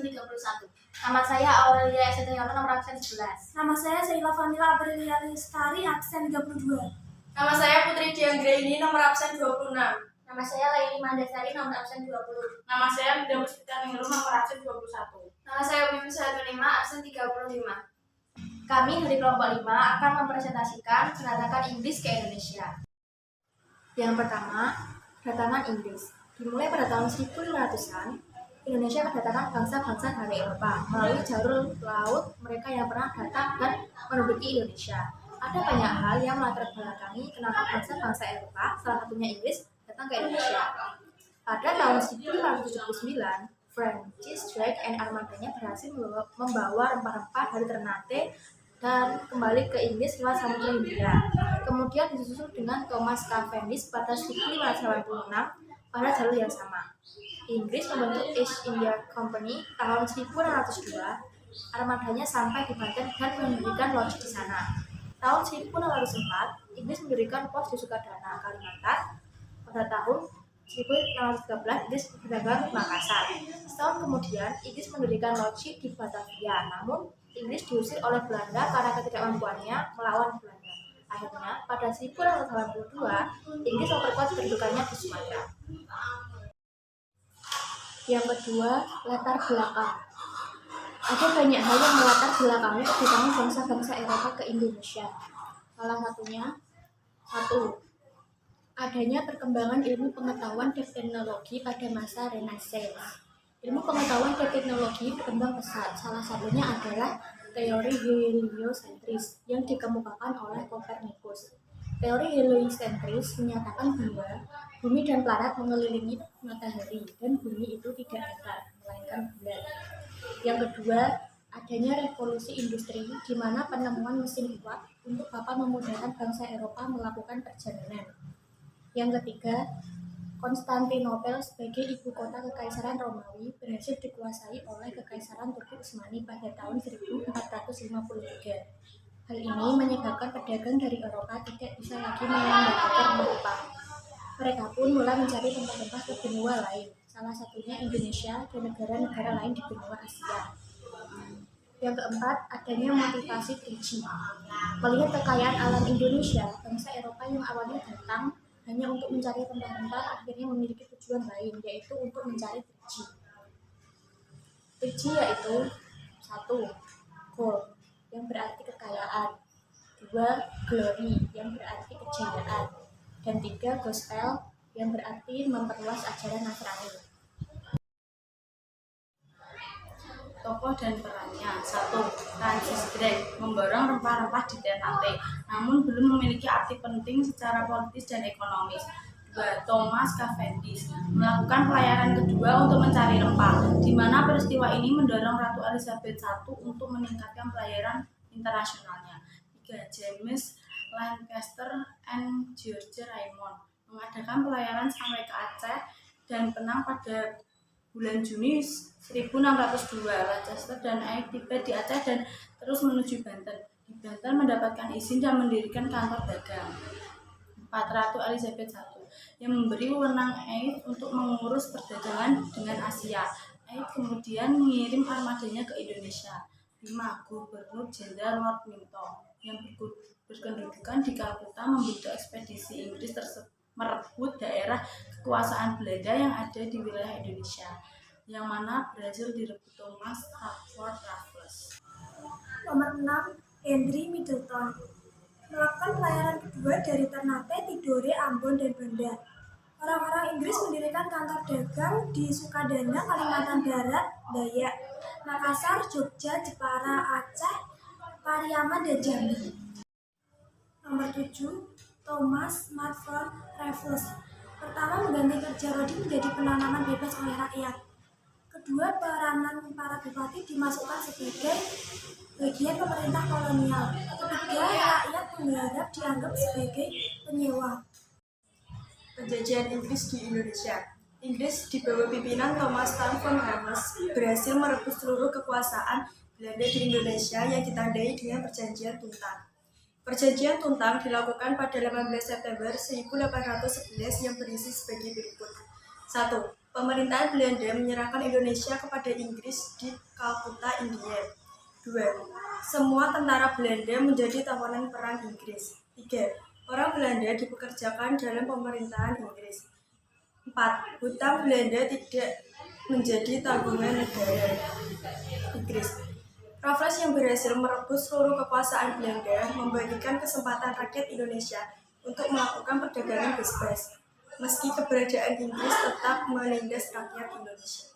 absen 31. Nama saya Aurelia Estetriana, nomor absen 11. Nama saya Sheila Vanila Aprilia Lestari, absen 32. Nama saya Putri Dianggraini, nomor absen 26. Nama saya Laili Mandasari, nomor absen 20. Nama saya Mida Puspita Ningrum, nomor absen 21. Nama saya Bim 15, absen 35. Kami dari kelompok 5 akan mempresentasikan kedatangan Inggris ke Indonesia. Yang pertama, kedatangan Inggris. Dimulai pada tahun 1500-an, Indonesia kedatangan bangsa-bangsa dari Eropa melalui jalur laut mereka yang pernah datang dan menduduki Indonesia. Ada banyak hal yang melatar belakangi kenapa bangsa-bangsa Eropa, salah satunya Inggris, datang ke Indonesia. Pada tahun 1579, Francis Drake and armadanya berhasil membawa rempah-rempah dari Ternate dan kembali ke Inggris lewat Samudra Hindia. Kemudian disusul dengan Thomas Cavendish pada 1586 pada jalur yang sama. Inggris membentuk East India Company tahun 1602. Armadanya sampai di Banten dan mendirikan loji di sana. Tahun 1604, Inggris mendirikan pos di Sukadana, Kalimantan. Pada tahun 1613, Inggris berdagang ke Makassar. Setahun kemudian, Inggris mendirikan loji di Batavia. Namun, Inggris diusir oleh Belanda karena ketidakmampuannya melawan Belanda. Akhirnya, pada 1682, Inggris memperkuat kedudukannya di Sumatera. Yang kedua, latar belakang. Ada banyak hal yang melatar belakangi kedatangan bangsa-bangsa Eropa ke Indonesia. Salah satunya, 1. Adanya perkembangan ilmu pengetahuan dan teknologi pada masa Renaissance. Ilmu pengetahuan dan teknologi berkembang pesat. Salah satunya adalah teori heliosentris yang dikemukakan oleh Copernicus. Teori heliosentris menyatakan bahwa bumi dan planet mengelilingi matahari dan bumi itu tidak datar, melainkan bulat. Yang kedua, adanya revolusi industri di mana penemuan mesin uap untuk dapat memudahkan bangsa Eropa melakukan perjalanan. Yang ketiga, Konstantinopel sebagai ibu kota Kekaisaran Romawi berhasil dikuasai oleh Kekaisaran Turki Utsmani pada tahun 1453. Hal ini menyebabkan pedagang dari Eropa tidak bisa lagi mengandalkan Eropa. Mereka pun mulai mencari tempat-tempat ke benua lain, salah satunya Indonesia dan negara-negara lain di benua Asia. Yang keempat, adanya motivasi 3G. Melihat kekayaan alam Indonesia, bangsa Eropa yang awalnya datang hanya untuk mencari rempah-rempah akhirnya memiliki tujuan lain, yaitu untuk mencari 3G. 3G yaitu 1. Gold, yang berarti kekayaan. 2. Glory, yang berarti kejayaan. Dan 3. Gospel, yang berarti memperluas ajaran Nasrani. Tokoh dan perannya. 1. Francis Drake memborong rempah-rempah di Ternate, namun belum memiliki arti penting secara politis dan ekonomis. 2. Thomas Cavendish melakukan pelayaran kedua untuk mencari rempah, di mana peristiwa ini mendorong Ratu Elizabeth I untuk meningkatkan pelayaran internasionalnya. 3. James Lancaster and George Raymond mengadakan pelayaran sampai ke Aceh dan Penang pada bulan Juni 1602. Lancaster dan Ait tiba di Aceh dan terus menuju Banten. Di Banten mendapatkan izin dan mendirikan kantor dagang. 4. Ratu Elizabeth I yang memberi wewenang Ait untuk mengurus perdagangan dengan Asia. Ait kemudian mengirim armadanya ke Indonesia. 5. Gubernur Jenderal Lord Minto yang berkedudukan di Kalkuta membentuk ekspedisi Inggris merebut daerah kekuasaan Belanda yang ada di wilayah Indonesia, yang mana berhasil direbut Thomas Hardford Raffles. Nomor 6, Henry Middleton melakukan pelayaran kedua dari Ternate, Tidore, Ambon, dan Banda. Orang-orang Inggris mendirikan kantor dagang di Sukadana, Kalimantan Barat, Dayak, Makassar, Jogja, Jepara, Aceh, Pariaman, dan Jambi. Nomor 7, Thomas Hardford Raffles pertama mengganti kerja rodi menjadi penanaman bebas oleh rakyat. Kedua, peranan para bupati dimasukkan sebagai bagian pemerintah kolonial. Ketiga, rakyat mengharap dianggap sebagai penyewa. Penjajahan Inggris di Indonesia. Inggris di bawah pimpinan Thomas Stamford Raffles berhasil merebut seluruh kekuasaan Belanda di Indonesia yang ditandai dengan Perjanjian Tuntang. Perjanjian Tuntang dilakukan pada 18 September 1811 yang berisi sebagai berikut. 1. Pemerintahan Belanda menyerahkan Indonesia kepada Inggris di Kalkuta, India. 2. Semua tentara Belanda menjadi tawanan perang Inggris. 3. Orang Belanda dipekerjakan dalam pemerintahan Inggris. 4. Hutang Belanda tidak menjadi tanggungan negara Inggris. Raffles yang berhasil merebut seluruh kekuasaan Belanda membagikan kesempatan rakyat Indonesia untuk melakukan perdagangan bebas, meski keberadaan Inggris tetap menindas rakyat Indonesia.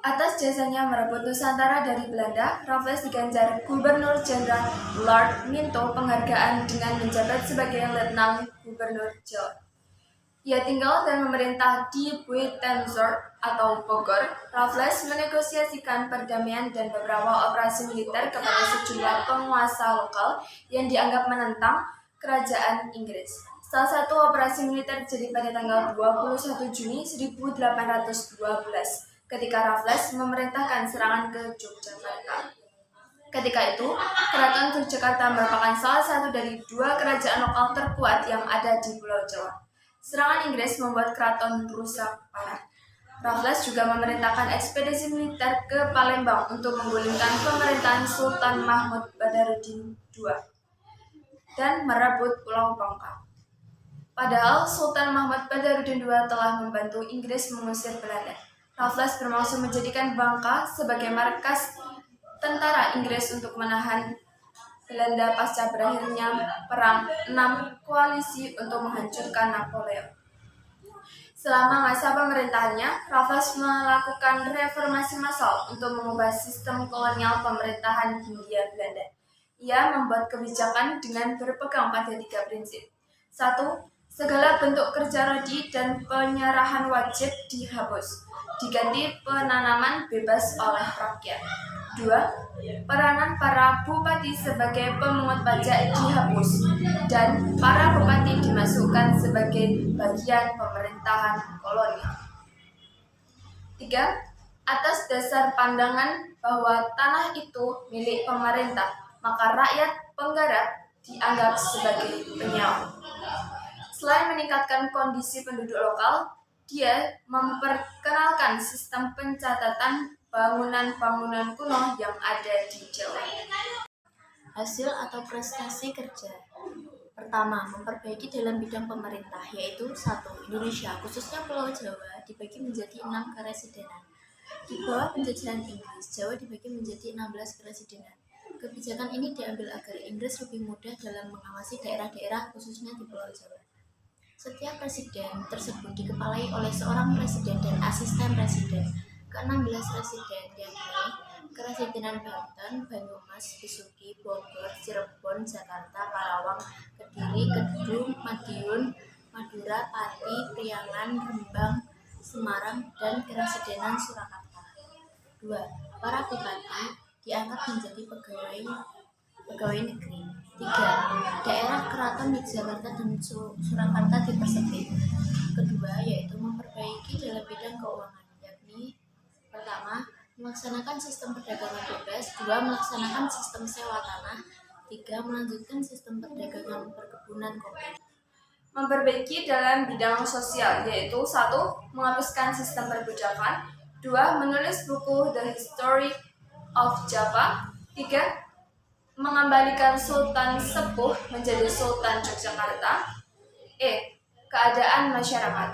Atas jasanya merebut Nusantara dari Belanda, Raffles diganjar Gubernur Jenderal Lord Minto penghargaan dengan menjabat sebagai Letnan Gubernur Jawa. Ia tinggal dan memerintah di Buitenzorg atau Bogor. Raffles menegosiasikan perdamaian dan beberapa operasi militer kepada sejumlah penguasa lokal yang dianggap menentang kerajaan Inggris. Salah satu operasi militer terjadi pada tanggal 21 Juni 1812 ketika Raffles memerintahkan serangan ke Yogyakarta. Ketika itu, Keraton Yogyakarta merupakan salah satu dari dua kerajaan lokal terkuat yang ada di Pulau Jawa. Serangan Inggris membuat keraton rusak parah. Raffles juga memerintahkan ekspedisi militer ke Palembang untuk menggulingkan pemerintahan Sultan Mahmud Badarudin II dan merebut Pulau Bangka. Padahal Sultan Mahmud Badarudin II telah membantu Inggris mengusir Belanda. Raffles bermaksud menjadikan Bangka sebagai markas tentara Inggris untuk menahan Belanda pasca berakhirnya Perang 6 Koalisi untuk menghancurkan Napoleon. Selama masa pemerintahannya, Raffles melakukan reformasi massal untuk mengubah sistem kolonial pemerintahan Hindia Belanda. Ia membuat kebijakan dengan berpegang pada 3 prinsip. 1. Segala bentuk kerja rodi dan penyerahan wajib dihapus, diganti penanaman bebas oleh rakyat. 2. Peranan para bupati sebagai pemungut pajak dihapus dan para bupati dimasukkan sebagai bagian pemerintahan kolonial. 3. Atas dasar pandangan bahwa tanah itu milik pemerintah, maka rakyat penggarap dianggap sebagai penyewa. Selain meningkatkan kondisi penduduk lokal, dia memperkenalkan sistem pencatatan bangunan-bangunan kuno yang ada di Jawa. Hasil atau prestasi kerja. Pertama, memperbaiki dalam bidang pemerintah, yaitu 1. Indonesia, khususnya Pulau Jawa, dibagi menjadi 6 keresidenan. Di bawah penjajahan Inggris, Jawa dibagi menjadi 16 keresidenan. Kebijakan ini diambil agar Inggris lebih mudah dalam mengawasi daerah-daerah khususnya di Pulau Jawa. Setiap presiden tersebut dikepalai oleh seorang presiden dan asisten presiden. Ke-16 residen yakni Keresidenan Banten, Banyumas, Besuki, Bogor, Cirebon, Jakarta, Karawang, Kediri, Kedung, Madiun, Madura, Pati, Priangan, Rembang, Semarang, dan Keresidenan Surakarta. 2. Para bupati diangkat menjadi pegawai negeri. 3. Daerah Keraton Yogyakarta dan Surakarta dipersempit. Kedua, yaitu memperbaiki dalam bidang keuangan, yakni pertama, melaksanakan sistem perdagangan bebas. 2. Melaksanakan sistem sewa tanah. 3. Melanjutkan sistem perdagangan perkebunan kopi. Memperbaiki dalam bidang sosial, yaitu 1. Menghapuskan sistem perbudakan. 2. Menulis buku The History of Java. 3. Mengembalikan Sultan Sepuh menjadi Sultan Yogyakarta. Keadaan masyarakat.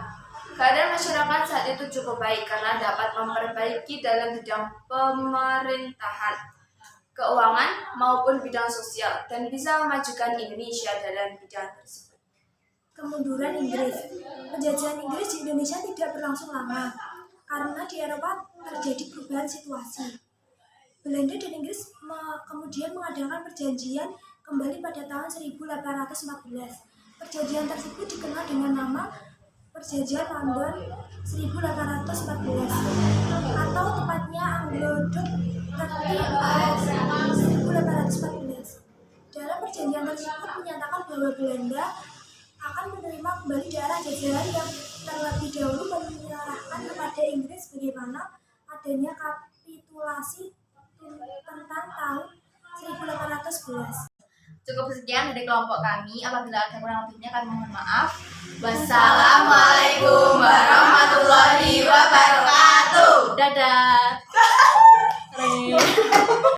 Keadaan masyarakat saat itu cukup baik karena dapat memperbaiki dalam bidang pemerintahan, keuangan, maupun bidang sosial, dan bisa memajukan Indonesia dalam bidang tersebut. Kemunduran Inggris. Penjajahan Inggris di Indonesia tidak berlangsung lama karena di Eropa terjadi perubahan situasi. Belanda dan Inggris kemudian mengadakan perjanjian kembali pada tahun 1814. Perjanjian tersebut dikenal dengan nama Perjanjian London 1814 atau tepatnya Anglo-Dutch Treaty of 1814. Dalam perjanjian tersebut menyatakan bahwa Belanda akan menerima kembali daerah jajahan yang terlebih dahulu menyerahkan kepada Inggris bagaimana adanya kapitulasi tentang tahun 1811. Cukup sekian dari kelompok kami. Apabila ada kurang lebihnya kami mohon maaf. Wassalamualaikum. Dadah.